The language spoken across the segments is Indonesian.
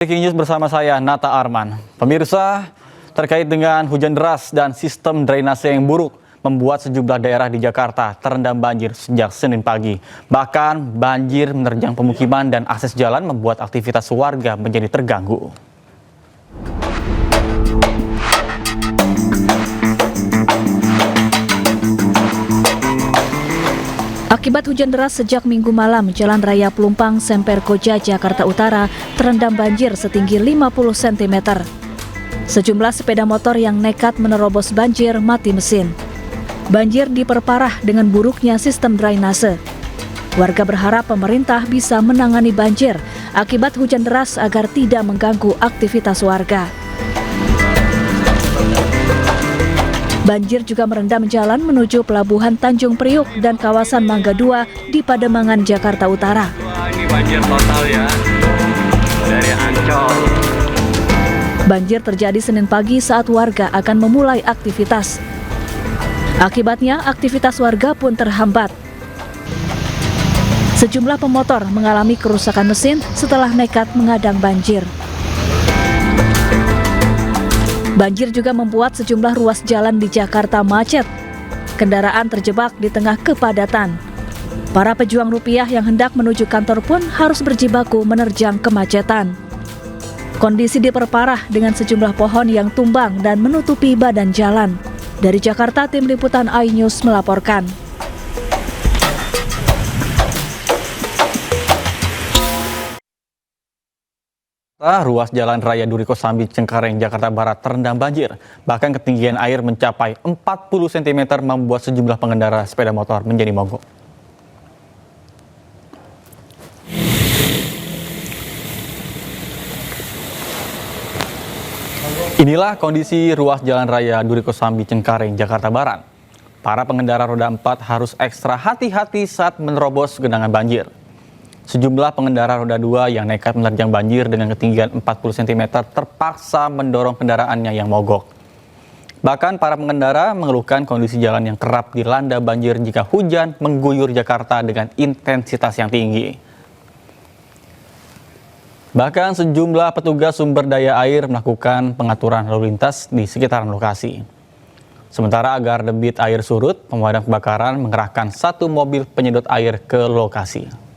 Breaking news bersama saya, Nata Arman. Pemirsa, terkait dengan hujan deras dan sistem drainase yang buruk, membuat sejumlah daerah di Jakarta terendam banjir sejak Senin pagi. Bahkan banjir menerjang pemukiman dan akses jalan membuat aktivitas warga menjadi terganggu. Akibat hujan deras sejak Minggu malam, Jalan Raya Pelumpang Semper Koja, Jakarta Utara terendam banjir setinggi 50 cm. Sejumlah sepeda motor yang nekat menerobos banjir mati mesin. Banjir diperparah dengan buruknya sistem drainase. Warga berharap pemerintah bisa menangani banjir akibat hujan deras agar tidak mengganggu aktivitas warga. Banjir juga merendam jalan menuju Pelabuhan Tanjung Priuk dan kawasan Mangga 2 di Pademangan, Jakarta Utara. Ini banjir total ya, dari Ancol. Banjir terjadi Senin pagi saat warga akan memulai aktivitas. Akibatnya, aktivitas warga pun terhambat. Sejumlah pemotor mengalami kerusakan mesin setelah nekat menghadang banjir. Banjir juga membuat sejumlah ruas jalan di Jakarta macet. Kendaraan terjebak di tengah kepadatan. Para pejuang rupiah yang hendak menuju kantor pun harus berjibaku menerjang kemacetan. Kondisi diperparah dengan sejumlah pohon yang tumbang dan menutupi badan jalan. Dari Jakarta, tim liputan iNews melaporkan. Ruas Jalan Raya Duri Kosambi, Cengkareng, Jakarta Barat terendam banjir. Bahkan ketinggian air mencapai 40 cm membuat sejumlah pengendara sepeda motor menjadi mogok. Inilah kondisi ruas Jalan Raya Duri Kosambi, Cengkareng, Jakarta Barat. Para pengendara roda 4 harus ekstra hati-hati saat menerobos genangan banjir. Sejumlah pengendara roda 2 yang nekat menerjang banjir dengan ketinggian 40 cm terpaksa mendorong kendaraannya yang mogok. Bahkan para pengendara mengeluhkan kondisi jalan yang kerap dilanda banjir jika hujan mengguyur Jakarta dengan intensitas yang tinggi. Bahkan sejumlah petugas sumber daya air melakukan pengaturan lalu lintas di sekitaran lokasi. Sementara agar debit air surut, pemadam kebakaran mengerahkan satu mobil penyedot air ke lokasi.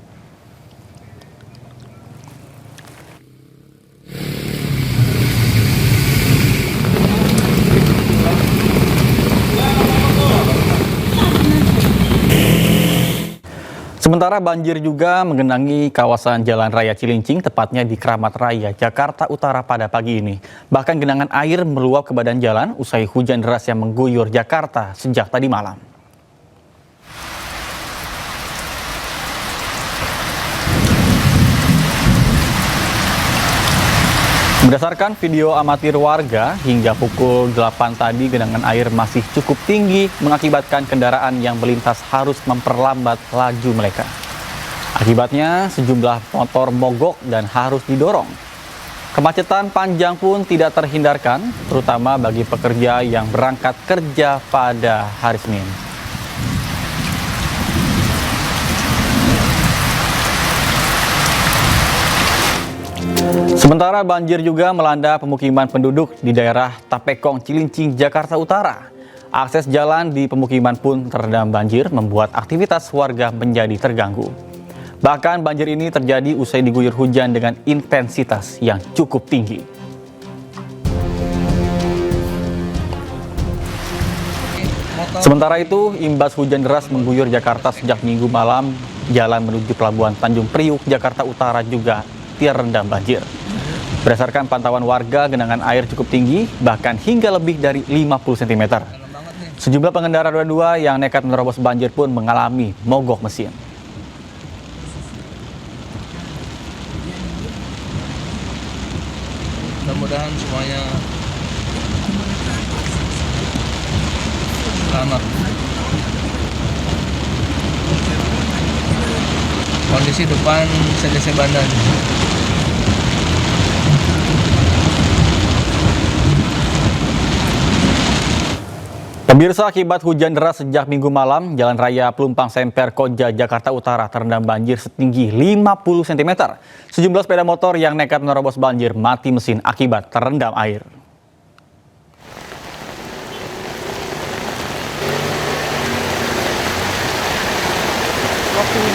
Sementara banjir juga menggenangi kawasan Jalan Raya Cilincing, tepatnya di Kramat Raya, Jakarta Utara pada pagi ini. Bahkan genangan air meluap ke badan jalan usai hujan deras yang mengguyur Jakarta sejak tadi malam. Berdasarkan video amatir warga, hingga pukul 8 tadi genangan air masih cukup tinggi mengakibatkan kendaraan yang melintas harus memperlambat laju mereka. Akibatnya sejumlah motor mogok dan harus didorong. Kemacetan panjang pun tidak terhindarkan, terutama bagi pekerja yang berangkat kerja pada hari Senin. Sementara banjir juga melanda pemukiman penduduk di daerah Tapekong, Cilincing, Jakarta Utara. Akses jalan di pemukiman pun terendam banjir, membuat aktivitas warga menjadi terganggu. Bahkan banjir ini terjadi usai diguyur hujan dengan intensitas yang cukup tinggi. Sementara itu, imbas hujan deras mengguyur Jakarta sejak Minggu malam, jalan menuju Pelabuhan Tanjung Priuk, Jakarta Utara juga terendam banjir. Berdasarkan pantauan warga, genangan air cukup tinggi, bahkan hingga lebih dari 50 cm. Sejumlah pengendara roda 2 yang nekat menerobos banjir pun mengalami mogok mesin. Mudah-mudahan semuanya selamat. Kondisi depan CDC Bandar. Pemirsa, akibat hujan deras sejak Minggu malam, Jalan Raya Pelumpang Semper Koja, Jakarta Utara terendam banjir setinggi 50 cm. Sejumlah sepeda motor yang nekat menerobos banjir mati mesin akibat terendam air.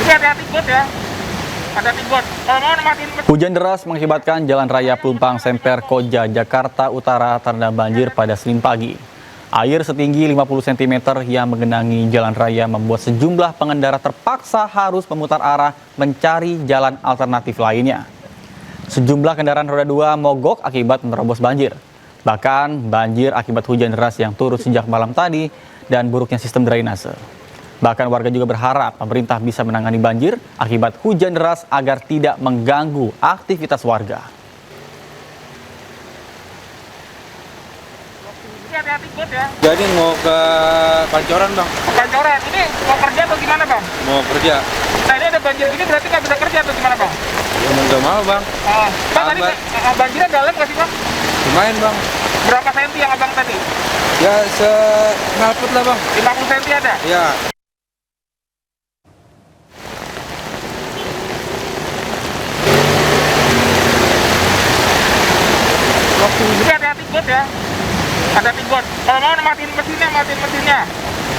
Hati-hati bot ya. Hati-hati bot. Kalau mau matiin mesin. Hujan deras mengakibatkan Jalan Raya Pelumpang Semper Koja, Jakarta Utara terendam banjir pada Senin pagi. Air setinggi 50 cm yang menggenangi jalan raya membuat sejumlah pengendara terpaksa harus memutar arah mencari jalan alternatif lainnya. Sejumlah kendaraan roda 2 mogok akibat menerobos banjir. Bahkan banjir akibat hujan deras yang turun sejak malam tadi dan buruknya sistem drainase. Bahkan warga juga berharap pemerintah bisa menangani banjir akibat hujan deras agar tidak mengganggu aktivitas warga. Hati-hati bot ya. Jadi mau ke Pancoran bang, Pancoran ini mau kerja atau gimana bang? mau kerja. Nah ini ada banjir gini berarti nggak bisa kerja atau gimana bang? Ya mau nggak mau bang, Bang tadi banjirnya dalam nggak sih bang? lumayan bang. Berapa senti yang abang tadi? Ya se-nalput lah bang. 50 senti ada? Ya. Hati-hati bot ya. Hati-hati bot. Kalau mau matiin mesinnya.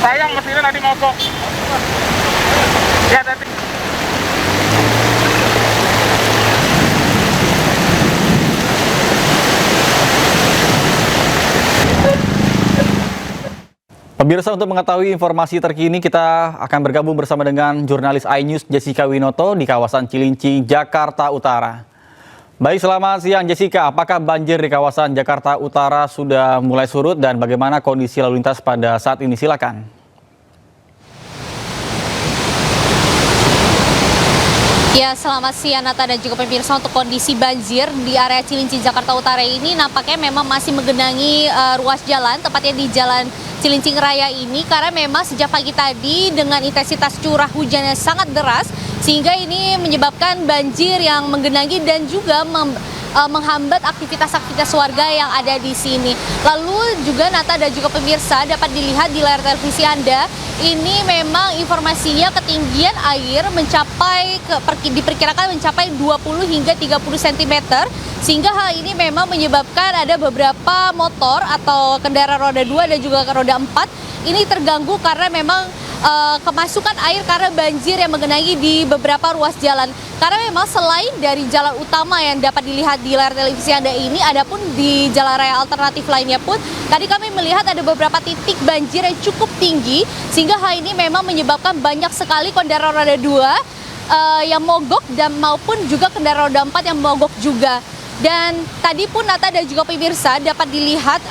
Sayang mesinnya nanti mogok. Ya hati-hati. Pemirsa, untuk mengetahui informasi terkini kita akan bergabung bersama dengan jurnalis iNews Jessica Winoto di kawasan Cilincing, Jakarta Utara. Baik, selamat siang Jessica. Apakah banjir di kawasan Jakarta Utara sudah mulai surut dan bagaimana kondisi lalu lintas pada saat ini? Silakan. Ya, selamat siang Nata dan juga pemirsa. Untuk kondisi banjir di area Cilincing, Jakarta Utara ini nampaknya memang masih menggenangi ruas jalan, tepatnya di Jalan Cilincing Raya ini, karena memang sejak pagi tadi dengan intensitas curah hujan yang sangat deras, sehingga ini menyebabkan banjir yang menggenangi dan juga menghambat aktivitas warga yang ada di sini. Lalu juga Nata dan juga pemirsa dapat dilihat di layar televisi Anda, ini memang informasinya ketinggian air diperkirakan mencapai 20 hingga 30 cm, sehingga hal ini memang menyebabkan ada beberapa motor atau kendaraan roda 2 dan juga roda 4 ini terganggu karena memang kemasukan air karena banjir yang menggenangi di beberapa ruas jalan. Karena memang selain dari jalan utama yang dapat dilihat di layar televisi Anda ini, adapun di jalan raya alternatif lainnya pun tadi kami melihat ada beberapa titik banjir yang cukup tinggi, sehingga hal ini memang menyebabkan banyak sekali kendaraan roda 2 yang mogok dan maupun juga kendaraan roda 4 yang mogok juga. Dan tadi pun Nata dan juga pemirsa dapat dilihat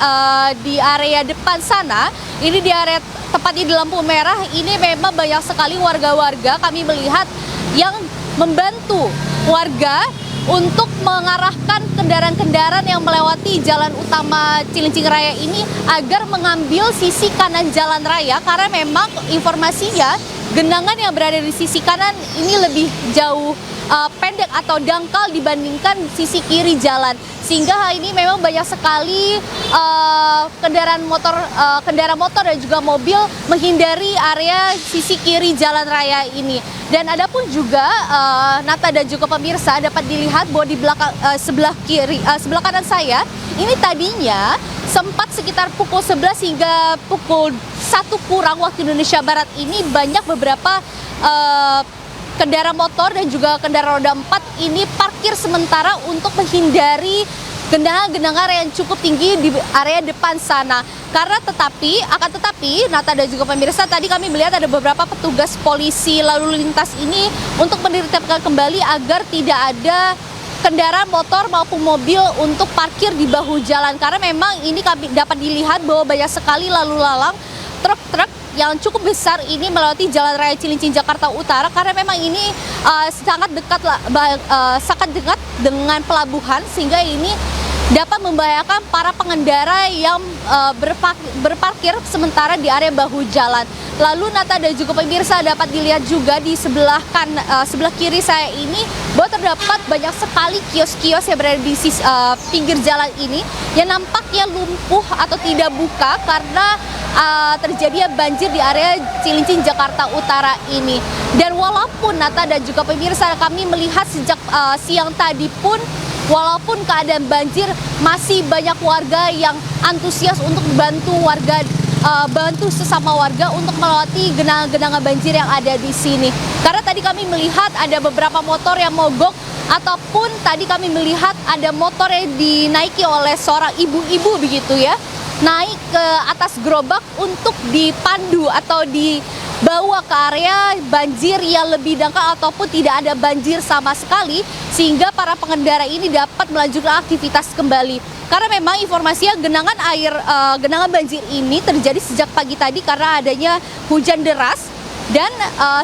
di area depan sana, ini di area tepat di lampu merah, ini memang banyak sekali warga-warga kami melihat yang membantu warga untuk mengarahkan kendaraan-kendaraan yang melewati jalan utama Cilincing Raya ini agar mengambil sisi kanan jalan raya, karena memang informasinya genangan yang berada di sisi kanan ini lebih jauh pendek atau dangkal dibandingkan sisi kiri jalan, sehingga hal ini memang banyak sekali kendaraan motor dan juga mobil menghindari area sisi kiri jalan raya ini. Dan adapun juga Nata dan juga pemirsa dapat dilihat bahwa di belakang sebelah kanan saya ini tadinya sempat sekitar pukul 11 hingga pukul 1 kurang waktu Indonesia Barat ini banyak beberapa kendaraan motor dan juga kendaraan roda 4 ini parkir sementara untuk menghindari genangan-genangan yang cukup tinggi di area depan sana. Akan tetapi Nata dan juga pemirsa, tadi kami melihat ada beberapa petugas polisi lalu lintas ini untuk menertibkan kembali agar tidak ada kendaraan motor maupun mobil untuk parkir di bahu jalan, karena memang ini kami dapat dilihat bahwa banyak sekali lalu lalang truk-truk yang cukup besar ini melewati Jalan Raya Cilincing, Jakarta Utara, karena memang ini sangat dekat dengan pelabuhan, sehingga ini dapat membahayakan para pengendara yang berparkir sementara di area bahu jalan. Lalu Nata dan juga pemirsa dapat dilihat juga di sebelah kiri saya ini bahwa terdapat banyak sekali kios-kios yang berada di pinggir jalan ini yang nampaknya lumpuh atau tidak buka karena terjadinya banjir di area Cilincing Jakarta Utara ini. Dan walaupun Nata dan juga pemirsa, kami melihat sejak siang tadi pun walaupun keadaan banjir, masih banyak warga yang antusias untuk bantu sesama warga untuk melewati genangan-genangan banjir yang ada di sini. Karena tadi kami melihat ada beberapa motor yang mogok, ataupun tadi kami melihat ada motor yang dinaiki oleh seorang ibu-ibu begitu ya, naik ke atas gerobak untuk dipandu atau dibawa ke area banjir yang lebih dangkal ataupun tidak ada banjir sama sekali, sehingga para pengendara ini dapat melanjutkan aktivitas kembali. Karena memang informasinya genangan banjir ini terjadi sejak pagi tadi karena adanya hujan deras. Dan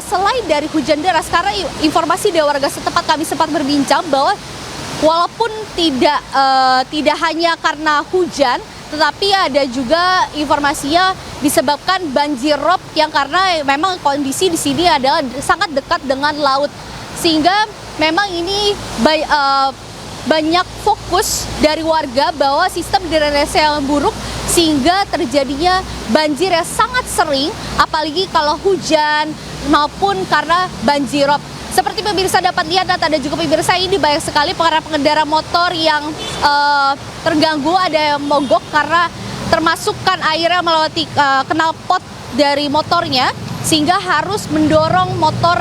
selain dari hujan deras, karena informasi dari warga setempat kami sempat berbincang bahwa walaupun tidak hanya karena hujan, tetapi ada juga informasinya disebabkan banjir rob yang karena memang kondisi di sini adalah sangat dekat dengan laut, sehingga memang ini banyak fokus dari warga bahwa sistem drainase yang buruk sehingga terjadinya banjir yang sangat sering, apalagi kalau hujan maupun karena banjir rob. Seperti pemirsa dapat lihat dan juga pemirsa, ini banyak sekali para pengendara motor yang terganggu, ada yang mogok karena termasukkan airnya melewati knalpot dari motornya, sehingga harus mendorong motor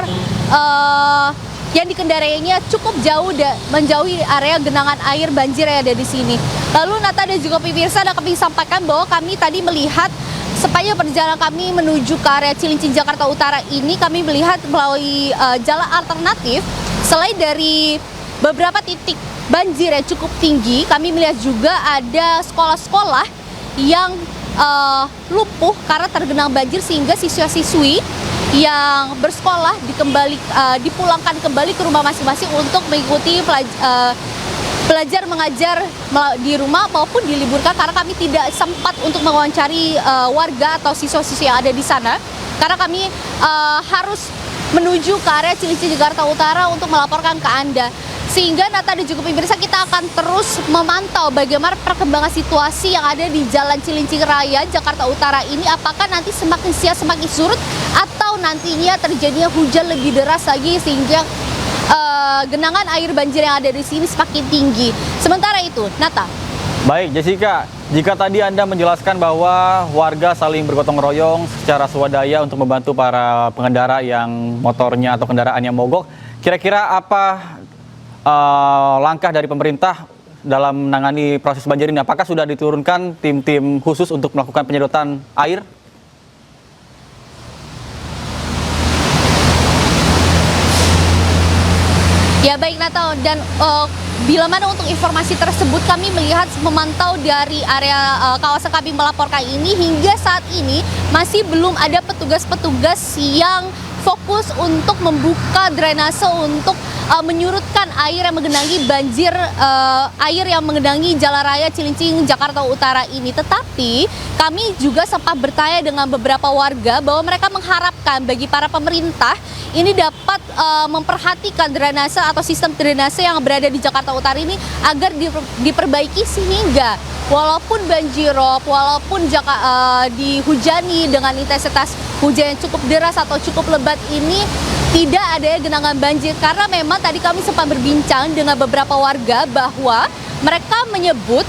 yang dikendarainya cukup jauh menjauhi area genangan air banjir yang ada di sini. Lalu Nata dan juga pemirsa, kami sampaikan bahwa kami tadi melihat sepanjang perjalanan kami menuju ke area Cilincing Jakarta Utara ini, kami melihat melalui jalan alternatif. Selain dari beberapa titik banjir yang cukup tinggi, kami melihat juga ada sekolah-sekolah yang lumpuh karena tergenang banjir, sehingga siswa-siswi yang bersekolah dipulangkan kembali ke rumah masing-masing untuk mengikuti belajar mengajar di rumah maupun diliburkan, karena kami tidak sempat untuk mewawancari warga atau siswa-siswi yang ada di sana karena kami harus menuju ke area Cilincing Jakarta Utara untuk melaporkan ke Anda. Sehingga Nata dan juga pemirsa, kita akan terus memantau bagaimana perkembangan situasi yang ada di Jalan Cilincing Raya Jakarta Utara ini, apakah nanti semakin siang semakin surut atau nantinya terjadinya hujan lebih deras lagi sehingga genangan air banjir yang ada di sini semakin tinggi. Sementara itu, Nata. Baik, Jessica, jika tadi Anda menjelaskan bahwa warga saling bergotong royong secara swadaya untuk membantu para pengendara yang motornya atau kendaraannya mogok, kira-kira apa langkah dari pemerintah dalam menangani proses banjir ini? Apakah sudah diturunkan tim-tim khusus untuk melakukan penyedotan air? Ya baik Nata, dan bila mana untuk informasi tersebut kami melihat memantau dari area kawasan kami melaporkan ini, hingga saat ini masih belum ada petugas-petugas yang fokus untuk membuka drainase untuk menyurutkan air yang menggenangi air yang menggenangi Jalan Raya Cilincing Jakarta Utara ini. Tetapi kami juga sempat bertanya dengan beberapa warga bahwa mereka mengharapkan bagi para pemerintah ini dapat memperhatikan drainase atau sistem drainase yang berada di Jakarta Utara ini agar diperbaiki, sehingga walaupun banjirop, walaupun dihujani dengan intensitas hujan yang cukup deras atau cukup lebat ini, tidak ada genangan banjir. Karena memang tadi kami sempat berbincang dengan beberapa warga bahwa mereka menyebut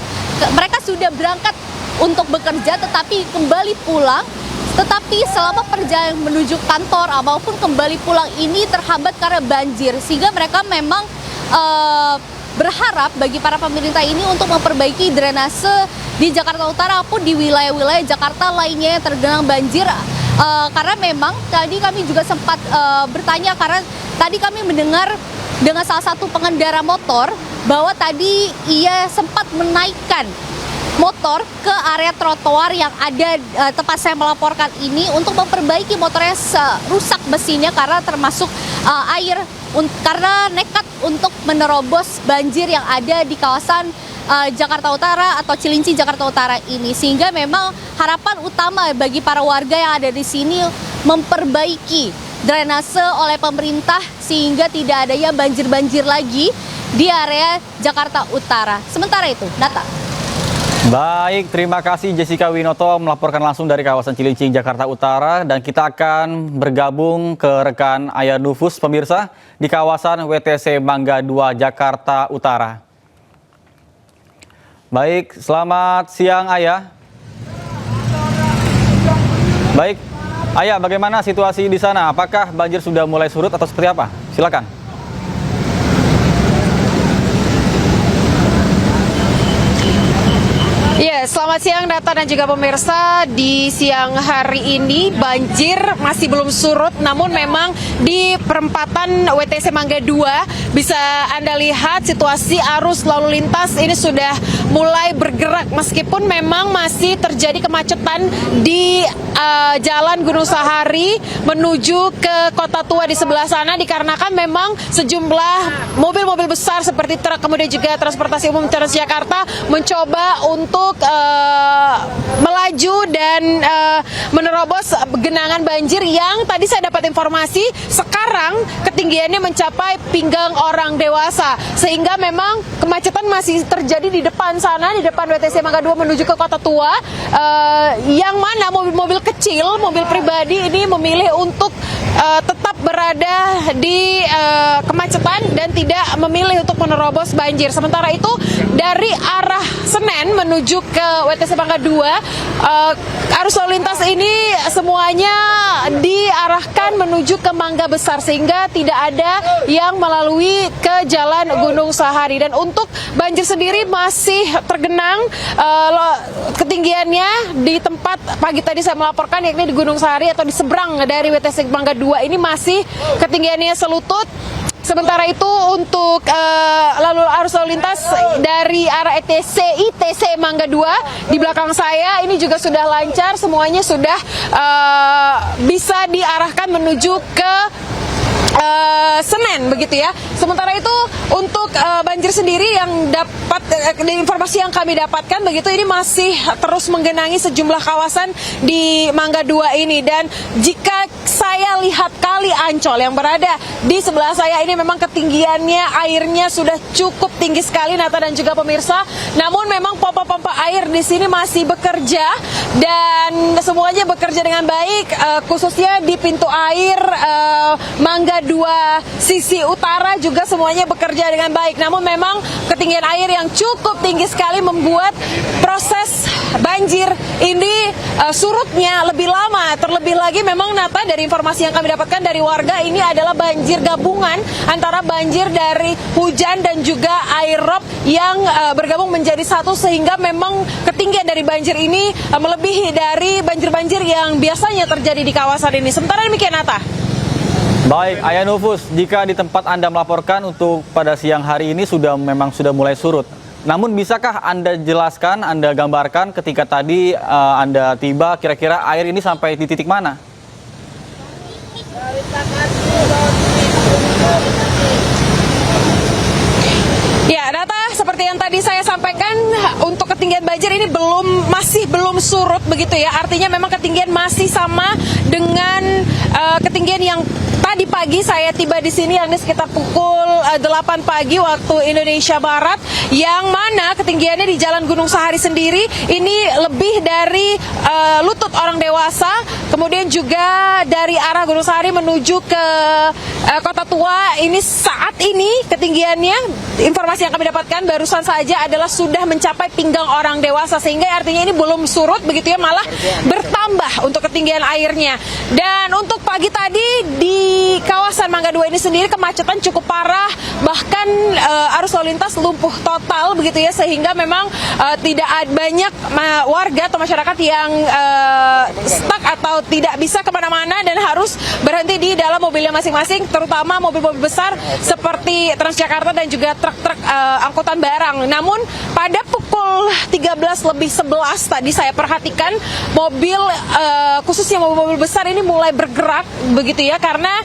mereka sudah berangkat untuk bekerja tetapi kembali pulang, tetapi selama perjalanan menuju kantor maupun kembali pulang ini terhambat karena banjir, sehingga mereka memang berharap bagi para pemerintah ini untuk memperbaiki drainase di Jakarta Utara maupun di wilayah-wilayah Jakarta lainnya yang tergenang banjir. Karena memang tadi kami juga sempat bertanya, karena tadi kami mendengar dengan salah satu pengendara motor bahwa tadi ia sempat menaikkan motor ke area trotoar yang ada tempat saya melaporkan ini untuk memperbaiki motornya rusak besinya karena termasuk air, karena nekat untuk menerobos banjir yang ada di kawasan Jakarta Utara atau Cilincing Jakarta Utara ini. Sehingga memang harapan utama bagi para warga yang ada di sini memperbaiki drainase oleh pemerintah sehingga tidak adanya banjir-banjir lagi di area Jakarta Utara. Sementara itu, Nata. Baik, terima kasih Jessica Winoto melaporkan langsung dari kawasan Cilincing, Jakarta Utara. Dan kita akan bergabung ke rekan Ayah Nufus, pemirsa, di kawasan WTC Mangga 2, Jakarta Utara. Baik, selamat siang Ayah. Baik, Ayah, bagaimana situasi di sana? Apakah banjir sudah mulai surut atau seperti apa? Silakan. Ya, selamat siang Data dan juga pemirsa. Di siang hari ini banjir masih belum surut, namun memang di perempatan WTC Mangga 2 bisa Anda lihat situasi arus lalu lintas ini sudah mulai bergerak meskipun memang masih terjadi kemacetan di Jalan Gunung Sahari menuju ke Kota Tua di sebelah sana dikarenakan memang sejumlah mobil-mobil besar seperti truk kemudian juga transportasi umum Transjakarta mencoba untuk melaju dan menerobos genangan banjir yang tadi saya dapat informasi sekarang ketinggiannya mencapai pinggang orang dewasa, sehingga memang kemacetan masih terjadi di depan sana, di depan WTC Mangga 2 menuju ke Kota Tua, yang mana mobil-mobil kecil, mobil pribadi ini memilih untuk tetap berada di kemacetan dan tidak memilih untuk menerobos banjir. Sementara itu dari arah Senen menuju ke WTC Mangga 2, arus lalu lintas ini semuanya diarahkan menuju ke Mangga Besar sehingga tidak ada yang melalui ke Jalan Gunung Sahari. Dan untuk banjir sendiri masih tergenang, ketinggiannya di tempat pagi tadi saya melaporkan yakni di Gunung Sahari atau di seberang dari WTC Mangga 2 ini masih ketinggiannya selutut. Sementara itu untuk arus lalu lintas dari arah ITC Mangga 2 di belakang saya ini juga sudah lancar, semuanya sudah bisa diarahkan menuju ke Senen begitu ya. Sementara itu untuk banjir sendiri yang dapat informasi yang kami dapatkan begitu ini masih terus menggenangi sejumlah kawasan di Mangga 2 ini. Dan jika saya lihat Kali Ancol yang berada di sebelah saya ini memang ketinggiannya airnya sudah cukup tinggi sekali Nata dan juga pemirsa. Namun memang pompa-pompa air di sini masih bekerja dan semuanya bekerja dengan baik, khususnya di pintu air Mangga 2 sisi utara juga semuanya bekerja dengan baik. Namun memang ketinggian air yang cukup tinggi sekali membuat proses banjir ini surutnya lebih lama. Terlebih lagi memang Nata dari informasi yang kami dapatkan dari warga ini adalah banjir gabungan antara banjir dari hujan dan juga air rob yang bergabung menjadi satu sehingga memang ketinggian dari banjir ini melebihi dari banjir-banjir yang biasanya terjadi di kawasan ini. Sementara demikian Nata. Baik, Ayah Nufus, jika di tempat Anda melaporkan untuk pada siang hari ini memang sudah mulai surut. Namun bisakah Anda jelaskan, Anda gambarkan ketika tadi Anda tiba kira-kira air ini sampai di titik mana? Ya, Nata, seperti yang tadi saya sampaikan, untuk ketinggian banjir ini masih belum surut begitu ya. Artinya memang ketinggian masih sama dengan ketinggian yang tadi pagi saya tiba di sini, yakni sekitar pukul 8 pagi waktu Indonesia Barat, yang mana ketinggiannya di Jalan Gunung Sahari sendiri ini lebih dari lutut orang dewasa. Kemudian juga dari arah Gunung Sahari menuju ke Kota Tua ini saat ini ketinggiannya, informasi yang kami dapatkan barusan saja adalah sudah mencapai pinggang orang dewasa, sehingga artinya ini belum surut begitu ya, malah bertambah untuk ketinggian airnya. Dan untuk pagi tadi di kawasan Mangga 2 ini sendiri kemacetan cukup parah, bahkan arus lalu lintas lumpuh total begitu ya, sehingga memang tidak banyak warga atau masyarakat yang stuck atau tidak bisa kemana-mana dan harus berhenti di dalam mobilnya masing-masing, terutama mobil-mobil besar seperti Transjakarta dan juga truk-truk angkutan barang. Namun pada pukul 13:11 tadi saya perhatikan mobil khususnya mobil-mobil besar ini mulai bergerak begitu ya, karena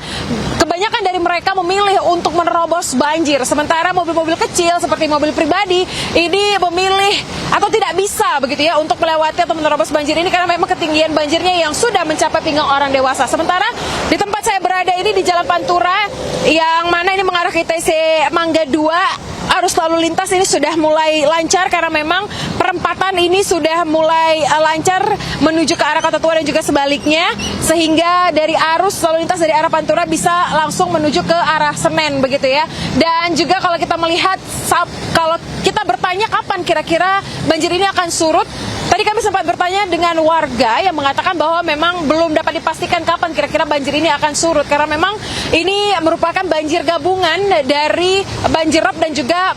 kebanyakan dari mereka memilih untuk menerobos banjir. Sementara mobil-mobil kecil seperti mobil pribadi ini memilih atau tidak bisa begitu ya untuk melewati atau menerobos banjir ini karena memang ketinggian banjirnya yang sudah mencapai pinggang orang dewasa. Sementara di tempat saya berada ini di Jalan Pantura yang mana ini mengarah ke ITC Mangga 2 arus lalu lintas ini sudah mulai lancar karena memang perempatan ini sudah mulai lancar menuju ke arah Kota Tua dan juga sebaliknya, sehingga dari arus lalu lintas dari arah Pantura bisa langsung menuju ke arah Senen begitu ya. Dan juga kalau kita melihat, kalau kita bertanya kapan kira-kira banjir ini akan surut, tadi kami sempat bertanya dengan warga yang mengatakan bahwa memang belum dapat dipastikan kapan kira-kira banjir ini akan surut, karena memang ini merupakan banjir gabungan dari banjir rob dan juga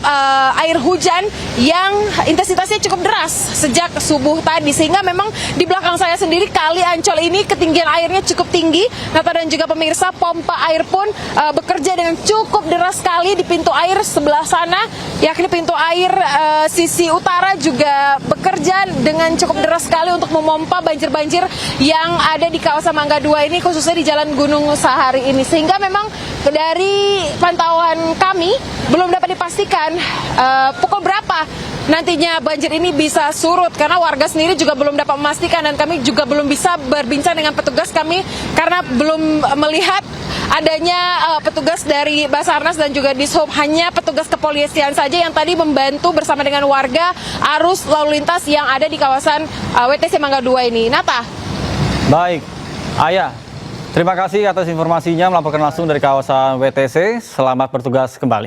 air hujan yang intensitasnya cukup deras sejak subuh tadi, sehingga memang di belakang saya sendiri Kali Ancol ini ketinggian airnya cukup tinggi. Nata dan juga pemirsa, pompa air pun bekerja dengan cukup deras sekali di pintu air sebelah sana, yakni pintu air sisi utara juga bekerja dengan cukup deras sekali untuk memompa banjir-banjir yang ada di kawasan Mangga 2 ini, khususnya di Jalan Gunung Sahari ini. Sehingga memang dari pantauan kami belum dapat dipastikan pukul berapa nantinya banjir ini bisa surut, karena warga sendiri juga belum dapat memastikan, dan kami juga belum bisa berbincang dengan petugas kami karena belum melihat adanya petugas dari Basarnas dan juga Dishub. Hanya petugas kepolisian saja yang tadi membantu bersama dengan warga arus lalu lintas yang ada di kawasan WTC Mangga 2 ini. Nata. Baik, Ayah, terima kasih atas informasinya melaporkan langsung dari kawasan WTC. Selamat bertugas kembali.